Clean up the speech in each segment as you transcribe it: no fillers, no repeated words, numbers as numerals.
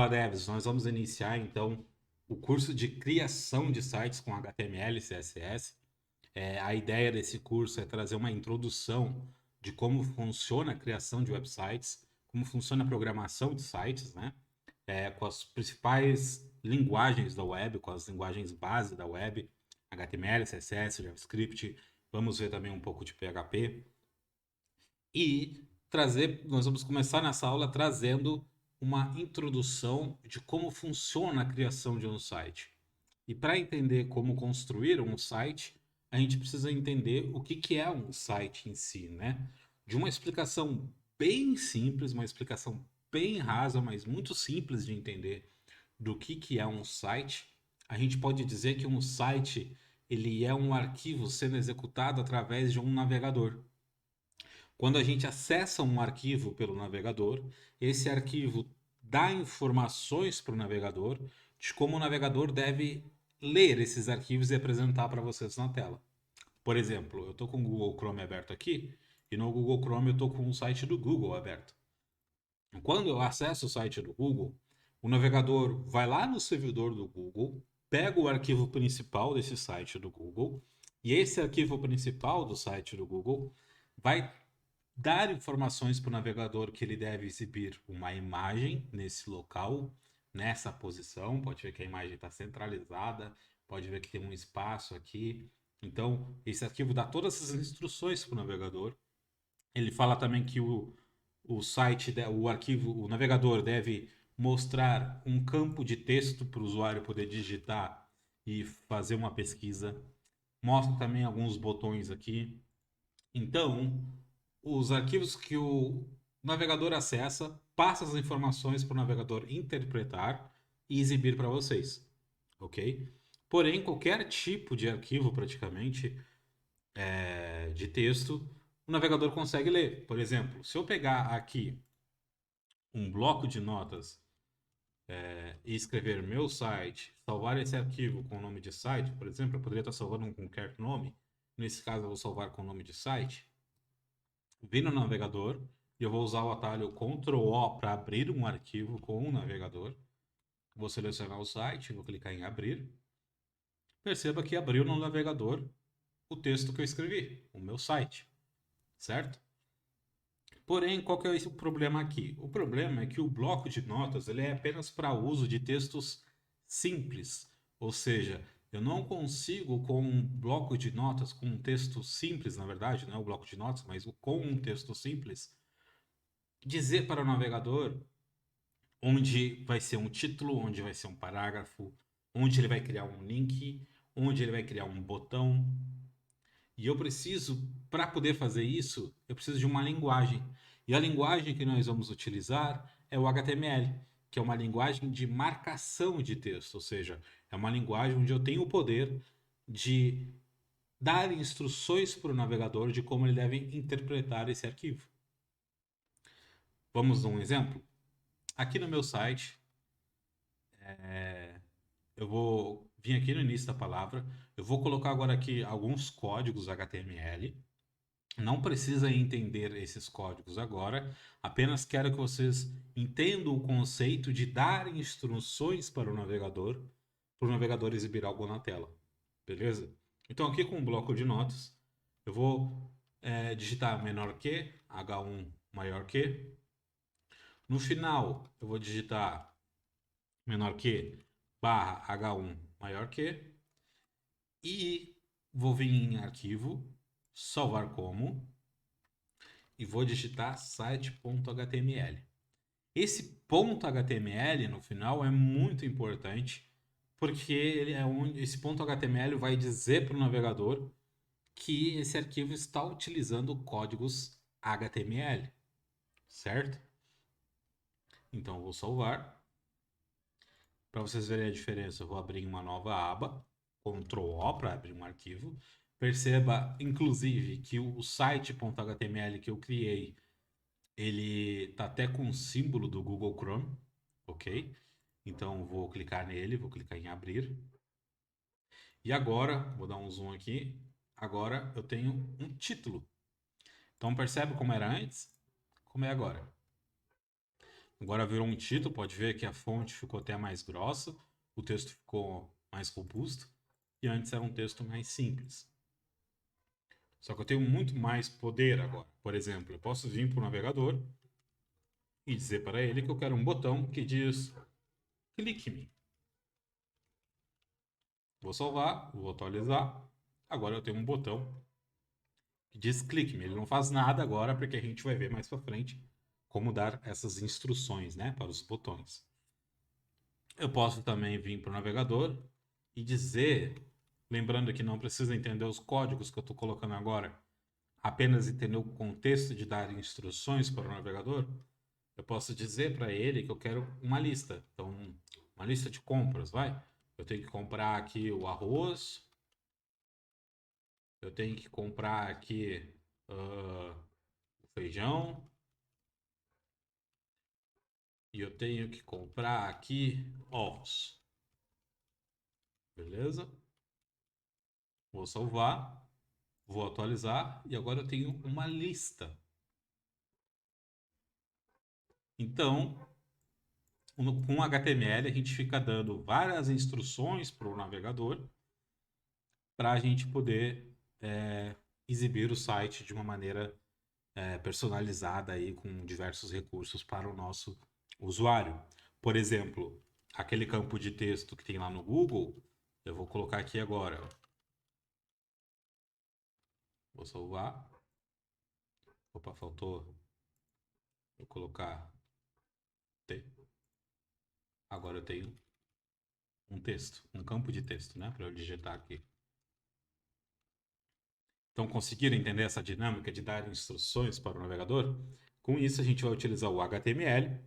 Fala, Devs. Nós vamos iniciar então o curso de criação de sites com HTML e CSS. A ideia desse curso é trazer uma introdução de como funciona a criação de websites, como funciona a programação de sites, né? Com as principais linguagens da web, com as linguagens base da web, HTML, CSS, JavaScript. Vamos ver também um pouco de PHP. Nós vamos começar nessa aula trazendo uma introdução de como funciona a criação de um site. E para entender como construir um site, a gente precisa entender o que é um site em si, né? De uma explicação bem simples, uma explicação bem rasa, mas muito simples de entender do que é um site, a gente pode dizer que um site ele é um arquivo sendo executado através de um navegador. Quando a gente acessa um arquivo pelo navegador, esse arquivo dá informações para o navegador de como o navegador deve ler esses arquivos e apresentar para vocês na tela. Por exemplo, eu estou com o Google Chrome aberto aqui e no Google Chrome eu estou com o site do Google aberto. Quando eu acesso o site do Google, o navegador vai lá no servidor do Google, pega o arquivo principal desse site do Google e esse arquivo principal do site do Google vai dar informações para o navegador que ele deve exibir uma imagem nesse local, nessa posição. Pode ver que a imagem está centralizada, pode ver que tem um espaço aqui. Então, esse arquivo dá todas essas instruções para o navegador. Ele fala também que o site, o arquivo, o navegador deve mostrar um campo de texto para o usuário poder digitar e fazer uma pesquisa. Mostra também alguns botões aqui. Então, os arquivos que o navegador acessa, passa as informações para o navegador interpretar e exibir para vocês, ok? Porém, qualquer tipo de arquivo, praticamente, de texto, o navegador consegue ler. Por exemplo, se eu pegar aqui um bloco de notas e escrever meu site, salvar esse arquivo com o nome de site, por exemplo, eu poderia estar salvando com qualquer nome. Nesse caso, eu vou salvar com o nome de site. Vim no navegador e eu vou usar o atalho Ctrl O para abrir um arquivo com o navegador. Vou selecionar o site, vou clicar em abrir. Perceba que abriu no navegador o texto que eu escrevi, o meu site, certo? Porém, qual que é o problema aqui? O problema é que o bloco de notas ele é apenas para uso de textos simples, ou seja, eu não consigo com um bloco de notas, com um texto simples, na verdade, não é o bloco de notas, mas com um texto simples, dizer para o navegador onde vai ser um título, onde vai ser um parágrafo, onde ele vai criar um link, onde ele vai criar um botão. E eu preciso, para poder fazer isso, eu preciso de uma linguagem. E a linguagem que nós vamos utilizar é o HTML, que é uma linguagem de marcação de texto, ou seja, é uma linguagem onde eu tenho o poder de dar instruções para o navegador de como ele deve interpretar esse arquivo. Vamos a um exemplo? Aqui no meu site, eu vou vir aqui no início da palavra, eu vou colocar agora aqui alguns códigos HTML. Não precisa entender esses códigos agora, apenas quero que vocês entendam o conceito de dar instruções para o navegador exibir algo na tela. Beleza? Então, aqui com o bloco de notas, eu vou digitar menor que, H1 maior que. No final, eu vou digitar menor que barra H1 maior que. E vou vir em arquivo, salvar como e vou digitar site.html. Esse ponto .html no final é muito importante porque esse ponto .html vai dizer para o navegador que esse arquivo está utilizando códigos HTML, certo? Então vou salvar. Para vocês verem a diferença, eu vou abrir uma nova aba, Ctrl O para abrir um arquivo. Perceba, inclusive, que o site.html que eu criei ele tá até com o símbolo do Google Chrome, ok? Então vou clicar nele, vou clicar em abrir. E agora, vou dar um zoom aqui. Agora eu tenho um título. Então percebe como era antes? Como é agora? Agora virou um título, pode ver que a fonte ficou até mais grossa, o texto ficou mais robusto, e antes era um texto mais simples. Só que eu tenho muito mais poder agora. Por exemplo, eu posso vir para o navegador e dizer para ele que eu quero um botão que diz clique me. Vou salvar, vou atualizar. Agora eu tenho um botão que diz clique me. Ele não faz nada agora porque a gente vai ver mais para frente como dar essas instruções, né, para os botões. Eu posso também vir para o navegador e dizer, lembrando que não precisa entender os códigos que eu estou colocando agora, apenas entender o contexto de dar instruções para o navegador, eu posso dizer para ele que eu quero uma lista. Então, uma lista de compras, vai. Eu tenho que comprar aqui o arroz, eu tenho que comprar aqui o feijão, e eu tenho que comprar aqui ovos. Beleza? Vou salvar, vou atualizar e agora eu tenho uma lista. Então, com HTML, a gente fica dando várias instruções para o navegador para a gente poder exibir o site de uma maneira personalizada aí, com diversos recursos para o nosso usuário. Por exemplo, aquele campo de texto que tem lá no Google, eu vou colocar aqui agora. Vou salvar. Opa, faltou eu colocar T. Agora eu tenho um texto, um campo de texto, né, para eu digitar aqui. Então, conseguiram entender essa dinâmica de dar instruções para o navegador? Com isso, a gente vai utilizar o HTML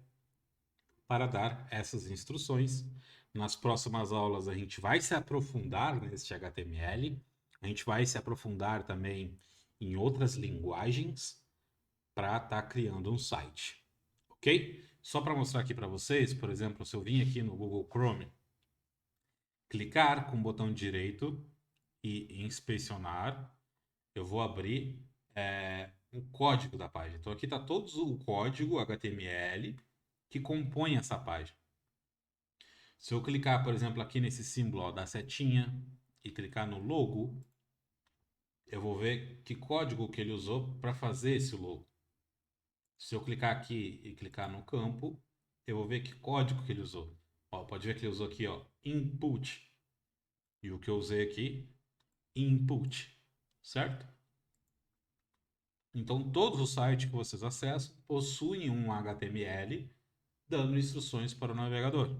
para dar essas instruções. Nas próximas aulas, a gente vai se aprofundar neste HTML, a gente vai se aprofundar também em outras linguagens para estar criando um site, ok? Só para mostrar aqui para vocês, por exemplo, se eu vim aqui no Google Chrome, clicar com o botão direito e inspecionar, eu vou abrir o código da página. Então aqui está todo o código HTML que compõe essa página. Se eu clicar, por exemplo, aqui nesse símbolo ó, da setinha e clicar no logo, eu vou ver que código que ele usou para fazer esse logo. Se eu clicar aqui e clicar no campo, eu vou ver que código que ele usou. Ó, pode ver que ele usou aqui, ó, input. E o que eu usei aqui, input, certo? Então, todos os sites que vocês acessam possuem um HTML dando instruções para o navegador.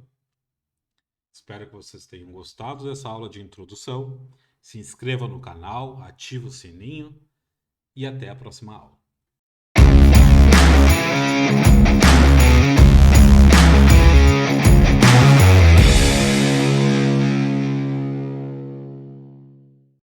Espero que vocês tenham gostado dessa aula de introdução. Se inscreva no canal, ative o sininho e até a próxima aula.